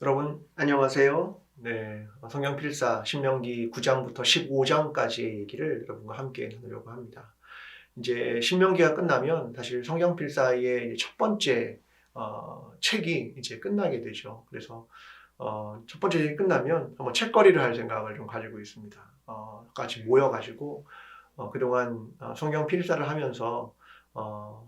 여러분 안녕하세요. 네, 성경필사 신명기 9장부터 15장까지의 얘기를 여러분과 함께 나누려고 합니다. 이제 신명기가 끝나면 사실 성경필사의 첫 번째 책이 이제 끝나게 되죠. 그래서 첫 번째 책이 끝나면 한번 책거리를 할 생각을 좀 가지고 있습니다. 같이 모여가지고 그동안 성경 필사를 하면서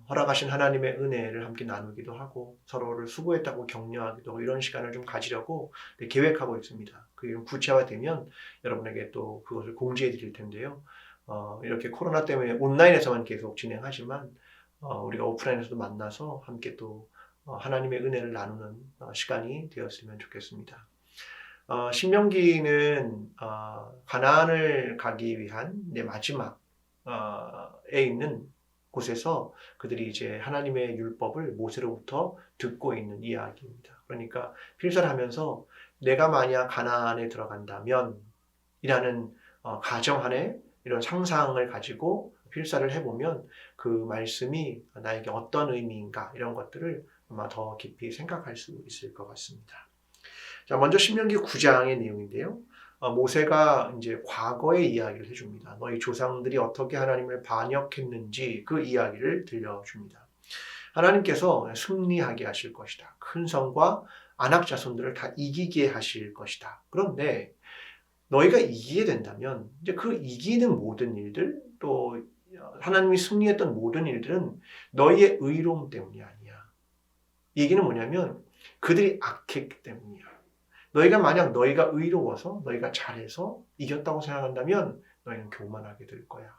허락하신 하나님의 은혜를 함께 나누기도 하고 서로를 수고했다고 격려하기도 하고 이런 시간을 좀 가지려고 계획하고 있습니다. 그게 좀 구체화되면 여러분에게 또 그것을 공지해 드릴 텐데요. 이렇게 코로나 때문에 온라인에서만 계속 진행하지만 우리가 오프라인에서도 만나서 함께 또 하나님의 은혜를 나누는 시간이 되었으면 좋겠습니다. 신명기는 가나안을 가기 위한 마지막에 있는 곳에서 그들이 이제 하나님의 율법을 모세로부터 듣고 있는 이야기입니다. 그러니까 필사를 하면서 내가 만약 가나안에 들어간다면 이라는 가정 안에 이런 상상을 가지고 필사를 해보면 그 말씀이 나에게 어떤 의미인가 이런 것들을 아마 더 깊이 생각할 수 있을 것 같습니다. 자, 먼저 신명기 9장의 내용인데요. 모세가 이제 과거의 이야기를 해줍니다. 너희 조상들이 어떻게 하나님을 반역했는지 그 이야기를 들려줍니다. 하나님께서 승리하게 하실 것이다. 큰 성과 안악 자손들을 다 이기게 하실 것이다. 그런데 너희가 이기게 된다면 이제 그 이기는 모든 일들 또 하나님이 승리했던 모든 일들은 너희의 의로움 때문이 아니야. 이 얘기는 뭐냐면 그들이 악했기 때문이야. 너희가 만약 너희가 의로워서 너희가 잘해서 이겼다고 생각한다면 너희는 교만하게 될 거야.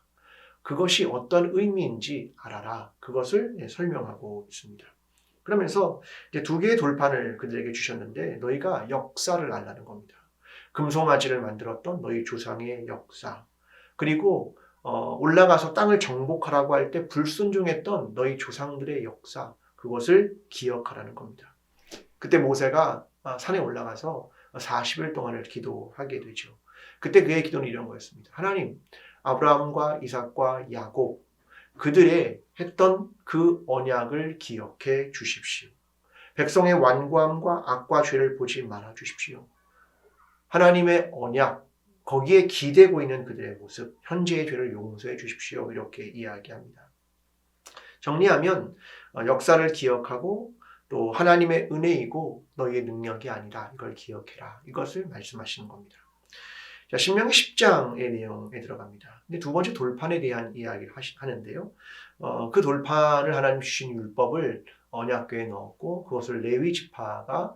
그것이 어떤 의미인지 알아라. 그것을 설명하고 있습니다. 그러면서 이제 두 개의 돌판을 그들에게 주셨는데 너희가 역사를 알라는 겁니다. 금송아지를 만들었던 너희 조상의 역사. 그리고 올라가서 땅을 정복하라고 할 때 불순종했던 너희 조상들의 역사. 그것을 기억하라는 겁니다. 그때 모세가 산에 올라가서 40일 동안을 기도하게 되죠. 그때 그의 기도는 이런 거였습니다. 하나님, 아브라함과 이삭과 야곱 그들의 했던 그 언약을 기억해 주십시오. 백성의 완고함과 악과 죄를 보지 말아 주십시오. 하나님의 언약, 거기에 기대고 있는 그들의 모습, 현재의 죄를 용서해 주십시오. 이렇게 이야기합니다. 정리하면 역사를 기억하고 또 하나님의 은혜이고 너희의 능력이 아니라 이걸 기억해라. 이것을 말씀하시는 겁니다. 자, 신명기 10장의 내용에 들어갑니다. 근데 두 번째 돌판에 대한 이야기를 하는데요. 그 돌판을 하나님 주신 율법을 언약궤에 넣었고 그것을 레위 지파가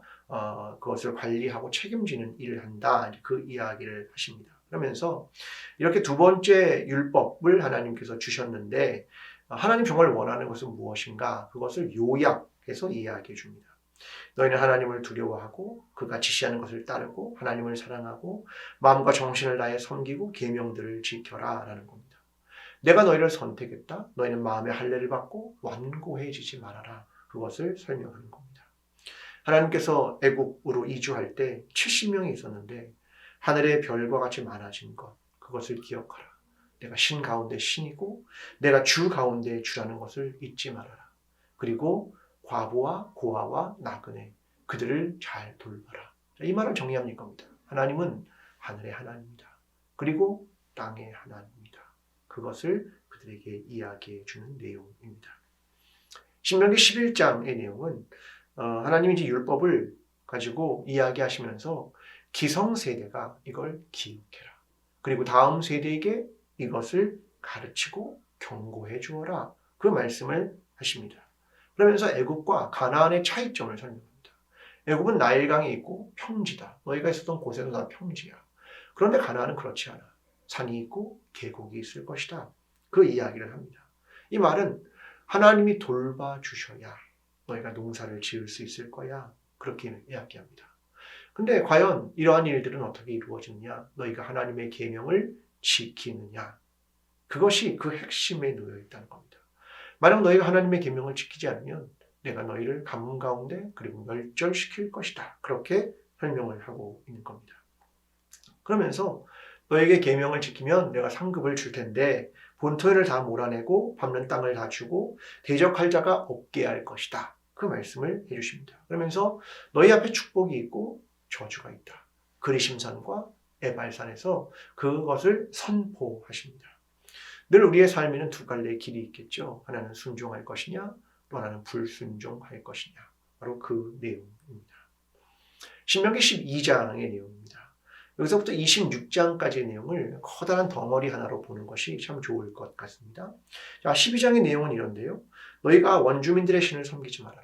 그것을 관리하고 책임지는 일을 한다. 그 이야기를 하십니다. 그러면서 이렇게 두 번째 율법을 하나님께서 주셨는데 하나님 정말 원하는 것은 무엇인가? 그것을 요약해서 이야기해 줍니다. 너희는 하나님을 두려워하고 그가 지시하는 것을 따르고 하나님을 사랑하고 마음과 정신을 다해 섬기고 계명들을 지켜라 라는 겁니다. 내가 너희를 선택했다. 너희는 마음의 할례를 받고 완고해지지 말아라. 그것을 설명하는 겁니다. 하나님께서 애국으로 이주할 때 70명이 있었는데 하늘의 별과 같이 많아진 것 그것을 기억하라. 내가 신 가운데 신이고 내가 주 가운데 주라는 것을 잊지 말아라. 그리고 과부와 고아와 나그네 그들을 잘 돌봐라. 이 말을 정리하는 겁니다. 하나님은 하늘의 하나님입니다. 그리고 땅의 하나님입니다. 그것을 그들에게 이야기해 주는 내용입니다. 신명기 11장의 내용은 하나님이 이제 율법을 가지고 이야기하시면서 기성세대가 이걸 기억해라. 그리고 다음 세대에게 이것을 가르치고 경고해 주어라. 그 말씀을 하십니다. 그러면서 애굽과 가나안의 차이점을 설명합니다. 애굽은 나일강이 있고 평지다. 너희가 있었던 곳에도 다 평지야. 그런데 가나안은 그렇지 않아. 산이 있고 계곡이 있을 것이다. 그 이야기를 합니다. 이 말은 하나님이 돌봐주셔야 너희가 농사를 지을 수 있을 거야. 그렇게 이야기합니다. 근데 과연 이러한 일들은 어떻게 이루어지느냐? 너희가 하나님의 계명을 지키느냐? 그것이 그 핵심에 놓여 있다는 겁니다. 만약 너희가 하나님의 계명을 지키지 않으면 내가 너희를 가뭄 가운데 그리고 멸절시킬 것이다. 그렇게 설명을 하고 있는 겁니다. 그러면서 너에게 계명을 지키면 내가 상급을 줄 텐데 본토를 다 몰아내고 밟는 땅을 다 주고 대적할 자가 없게 할 것이다. 그 말씀을 해주십니다. 그러면서 너희 앞에 축복이 있고 저주가 있다. 그리심산과 에발산에서 그것을 선포하십니다. 늘 우리의 삶에는 두 갈래의 길이 있겠죠. 하나는 순종할 것이냐, 또 하나는 불순종할 것이냐. 바로 그 내용입니다. 신명기 12장의 내용입니다. 여기서부터 26장까지의 내용을 커다란 덩어리 하나로 보는 것이 참 좋을 것 같습니다. 자, 12장의 내용은 이런데요. 너희가 원주민들의 신을 섬기지 말아라.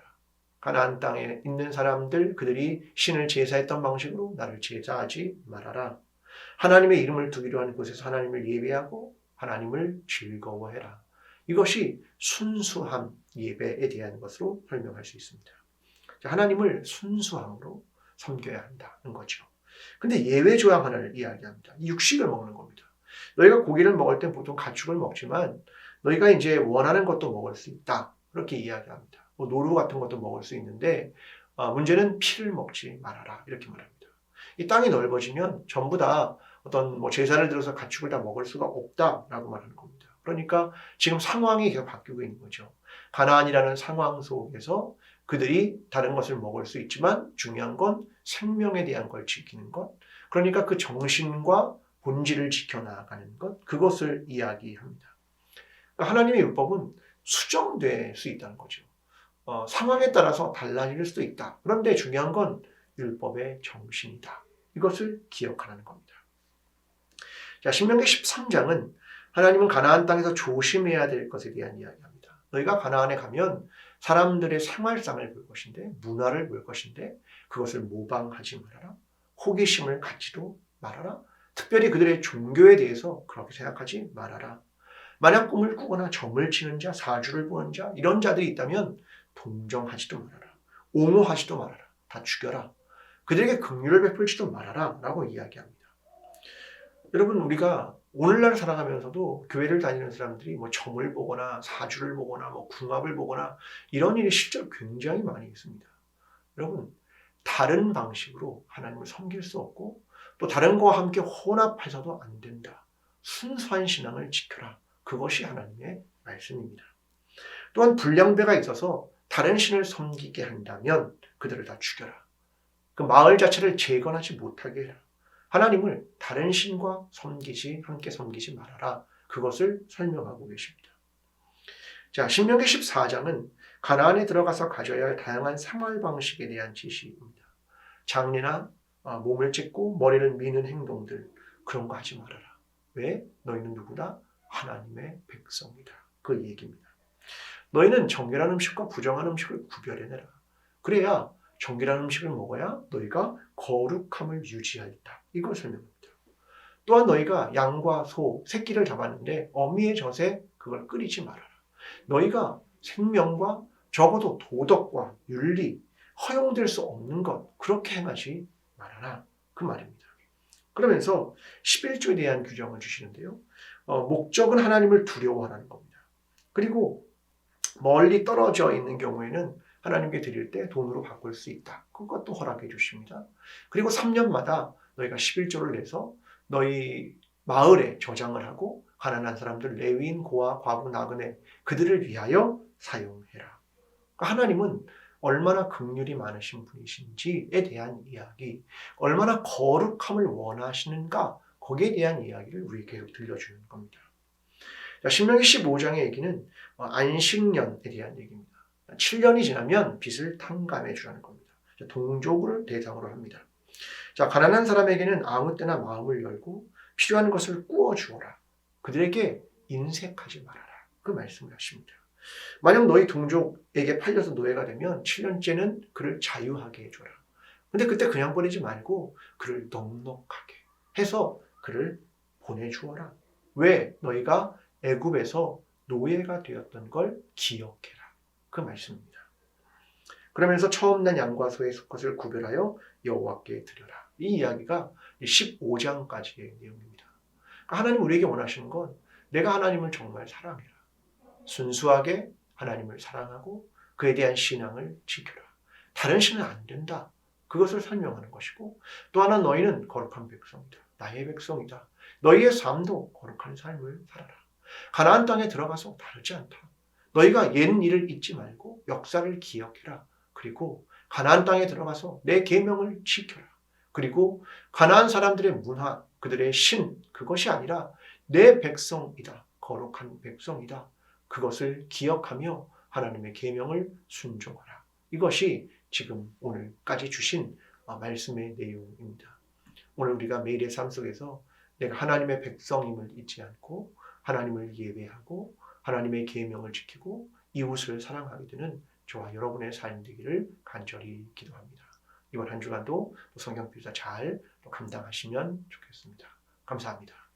가나안 땅에 있는 사람들 그들이 신을 제사했던 방식으로 나를 제사하지 말아라. 하나님의 이름을 두기로 하는 곳에서 하나님을 예배하고 하나님을 즐거워해라. 이것이 순수한 예배에 대한 것으로 설명할 수 있습니다. 하나님을 순수함으로 섬겨야 한다는 거죠. 근데 예외 조항 하나를 이야기합니다. 육식을 먹는 겁니다. 너희가 고기를 먹을 땐 보통 가축을 먹지만 너희가 이제 원하는 것도 먹을 수 있다. 그렇게 이야기합니다. 뭐 노루 같은 것도 먹을 수 있는데 문제는 피를 먹지 말아라. 이렇게 말합니다. 이 땅이 넓어지면 전부 다 어떤 뭐 제사를 들어서 가축을 다 먹을 수가 없다라고 말하는 겁니다. 그러니까 지금 상황이 계속 바뀌고 있는 거죠. 가나안이라는 상황 속에서 그들이 다른 것을 먹을 수 있지만 중요한 건 생명에 대한 걸 지키는 것. 그러니까 그 정신과 본질을 지켜나가는 것. 그것을 이야기합니다. 그러니까 하나님의 율법은 수정될 수 있다는 거죠. 상황에 따라서 달라질 수도 있다. 그런데 중요한 건 율법의 정신이다. 이것을 기억하라는 겁니다. 자, 신명기 13장은 하나님은 가나안 땅에서 조심해야 될 것에 대한 이야기합니다. 너희가 가나안에 가면 사람들의 생활상을 볼 것인데, 문화를 볼 것인데 그것을 모방하지 말아라. 호기심을 갖지도 말아라. 특별히 그들의 종교에 대해서 그렇게 생각하지 말아라. 만약 꿈을 꾸거나 점을 치는 자, 사주를 보는 자, 이런 자들이 있다면 동정하지도 말아라. 옹호하지도 말아라. 다 죽여라. 그들에게 긍휼을 베풀지도 말아라 라고 이야기합니다. 여러분, 우리가 오늘날 살아가면서도 교회를 다니는 사람들이 뭐 점을 보거나 사주를 보거나 뭐 궁합을 보거나 이런 일이 실제로 굉장히 많이 있습니다. 여러분, 다른 방식으로 하나님을 섬길 수 없고 또 다른 것과 함께 혼합해서도 안 된다. 순수한 신앙을 지켜라. 그것이 하나님의 말씀입니다. 또한 불량배가 있어서 다른 신을 섬기게 한다면 그들을 다 죽여라. 그 마을 자체를 재건하지 못하게 해라. 하나님을 다른 신과 함께 섬기지 말아라. 그것을 설명하고 계십니다. 자, 신명기 14장은 가나안에 들어가서 가져야 할 다양한 생활 방식에 대한 지시입니다. 장례나 몸을 찢고 머리를 미는 행동들, 그런 거 하지 말아라. 왜? 너희는 누구다? 하나님의 백성이다. 그 얘기입니다. 너희는 정결한 음식과 부정한 음식을 구별해내라. 그래야 정결한 음식을 먹어야 너희가 거룩함을 유지하였다. 이걸 설명합니다. 또한 너희가 양과 소, 새끼를 잡았는데 어미의 젖에 그걸 끓이지 말아라. 너희가 생명과 적어도 도덕과 윤리, 허용될 수 없는 것, 그렇게 행하지 말아라. 그 말입니다. 그러면서 11조에 대한 규정을 주시는데요. 목적은 하나님을 두려워하라는 겁니다. 그리고 멀리 떨어져 있는 경우에는 하나님께 드릴 때 돈으로 바꿀 수 있다. 그것도 허락해 주십니다. 그리고 3년마다 너희가 11조를 내서 너희 마을에 저장을 하고 가난한 사람들, 레위인, 고아, 과부, 나그네 그들을 위하여 사용해라. 그러니까 하나님은 얼마나 긍휼이 많으신 분이신지에 대한 이야기, 얼마나 거룩함을 원하시는가 거기에 대한 이야기를 우리에게 계속 들려주는 겁니다. 자, 신명기 15장의 얘기는 안식년에 대한 얘기입니다. 7년이 지나면 빚을 탕감해 주라는 겁니다. 동족을 대상으로 합니다. 자, 가난한 사람에게는 아무 때나 마음을 열고 필요한 것을 꾸어 주어라. 그들에게 인색하지 말아라. 그 말씀을 하십니다. 만약 너희 동족에게 팔려서 노예가 되면 7년째는 그를 자유하게 해줘라. 근데 그때 그냥 보내지 말고 그를 넉넉하게 해서 그를 보내주어라. 왜? 너희가 애굽에서 노예가 되었던 걸 기억해라. 그 말씀입니다. 그러면서 처음 난 양과 소의 수컷을 구별하여 여호와께 드려라. 이 이야기가 15장까지의 내용입니다. 그러니까 하나님 우리에게 원하시는 건 내가 하나님을 정말 사랑해라. 순수하게 하나님을 사랑하고 그에 대한 신앙을 지켜라. 다른 신은 안 된다. 그것을 설명하는 것이고, 또 하나 너희는 거룩한 백성이다. 나의 백성이다. 너희의 삶도 거룩한 삶을 살아라. 가나안 땅에 들어가서 다르지 않다. 너희가 옛 일을 잊지 말고 역사를 기억해라. 그리고 가나안 땅에 들어가서 내 계명을 지켜라. 그리고 가나안 사람들의 문화, 그들의 신, 그것이 아니라 내 백성이다. 거룩한 백성이다. 그것을 기억하며 하나님의 계명을 순종하라. 이것이 지금 오늘까지 주신 말씀의 내용입니다. 오늘 우리가 매일의 삶 속에서 내가 하나님의 백성임을 잊지 않고 하나님을 예배하고 하나님의 계명을 지키고 이웃을 사랑하게 되는 저와 여러분의 삶 되기를 간절히 기도합니다. 이번 한 주간도 성경 필사 잘 감당하시면 좋겠습니다. 감사합니다.